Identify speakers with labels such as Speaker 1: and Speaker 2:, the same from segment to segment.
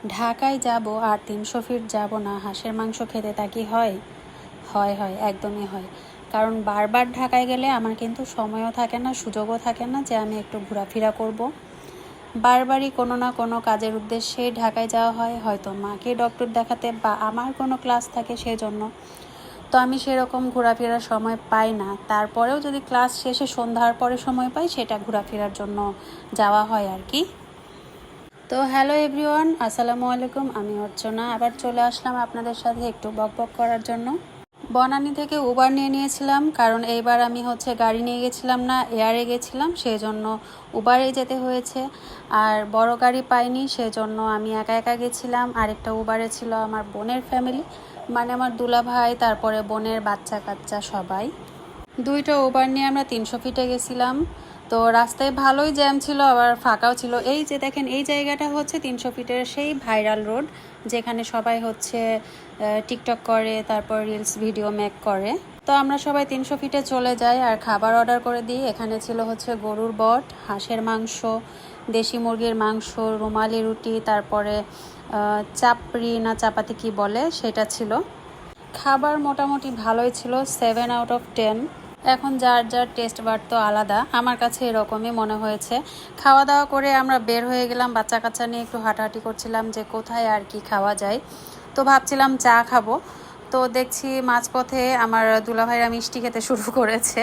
Speaker 1: ঢাকায় যাব আর ৩০০ ফিট যাব না হাঁসের মাংস খেতে, তা কি হয়? হয় হয়, একদমই হয়। কারণ বারবার ঢাকায় গেলে আমার কিন্তু সময়ও থাকে না, সুযোগও থাকে না যে আমি একটু ঘোরাফেরা করব। বারবারই কোনো না কোনো কাজের উদ্দেশ্যেই ঢাকায় যাওয়া হয়, হয়তো মাকে ডক্টর দেখাতে বা আমার কোনো ক্লাস থাকে সেই জন্য। তো আমি সেরকম ঘোরাফেরার সময় পাই না, তারপরেও যদি ক্লাস শেষে সন্ধ্যার পরে সময় পাই সেটা ঘোরাফেরার জন্য যাওয়া হয় আর কি। তো হ্যালো এভরিওয়ান, আসসালামু আলাইকুম। আমি অর্চনা আবার চলে আসলাম আপনাদের সাথে একটু বকবক করার জন্য। বনানী থেকে উবার নিয়ে নিয়েছিলাম, কারণ এইবার আমি গাড়ি নিয়ে গেছিলাম না, এয়ারে গেছিলাম, সেই জন্য উবারে যেতে হয়েছে। আর বড় গাড়ি পাইনি, সেজন্য আমি একা একা গেছিলাম। আরেকটা উবারে ছিল আমার বোনের ফ্যামিলি, মানে আমার দুলা ভাই, তারপরে বোনের বাচ্চা কাচ্চা সবাই। দুইটা উবার নিয়ে আমরা ৩০০ ফিটে গেছিলাম। তো রাস্তায় ভালোই জ্যাম ছিল, আবার ফাঁকাও ছিল। এই যে দেখেন, এই জায়গাটা ৩০০ ফিটের সেই ভাইরাল রোড, যেখানে সবাই টিকটক করে, তারপর রিলস ভিডিও মেক করে। তো আমরা সবাই ৩০০ ফিটে চলে যাই আর খাবার অর্ডার করে দিই। এখানে ছিল গরুর বট, হাঁসের মাংস, দেশি মুরগির মাংস, রুমালি রুটি, তারপরে চাপড়ি না চাপাতি কি বলে সেটা ছিল। খাবার মোটামুটি ভালোই ছিল, 7/10। এখন যার যার টেস্ট বার তো আলাদা, আমার কাছে এরকমই মনে হয়েছে। খাওয়া দাওয়া করে আমরা বের হয়ে গেলাম, বাচ্চা কাচ্চা নিয়ে একটু হাঁটাহাঁটি করছিলাম যে কোথায় আর কি খাওয়া যায়। তো ভাবছিলাম চা খাবো, তো দেখছি মাঝপথে আমার দুলাভাইরা মিষ্টি খেতে শুরু করেছে।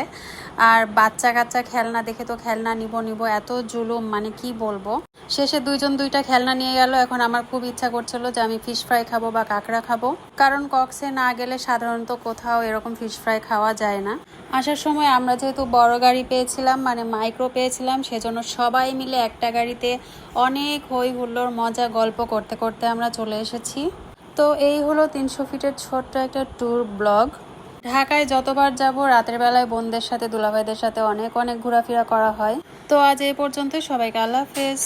Speaker 1: আর বাচ্চা কাচ্চা খেলনা দেখে তো খেলনা নিব নিব এত জুলুম, মানে কি বলবো। শেষে দুইজন দুইটা খেলনা নিয়ে গেল। এখন আমার খুব ইচ্ছা করছিল যে আমি ফিশ ফ্রাই খাবো বা কাঁকড়া খাবো, কারণ কক্সে না গেলে সাধারণত কোথাও এরকম ফিশ ফ্রাই খাওয়া যায় না। আসার সময় আমরা যেহেতু বড় গাড়ি পেয়েছিলাম, মানে মাইক্রো পেয়েছিলাম, সেজন্য সবাই মিলে একটা গাড়িতে অনেক হই হুল্লোড় মজা গল্প করতে করতে আমরা চলে এসেছি। তো এই হলো ৩০০ ফিটের ছোট্ট একটা ট্যুর ব্লগ। ঢাকায় যতবার যাব রাতের বেলায় বোনদের সাথে দুলাভাইদের সাথে অনেক অনেক ঘোরাফেরা করা হয়। তো আজ এই পর্যন্তই, সবাইকে আল্লাহ হাফেজ।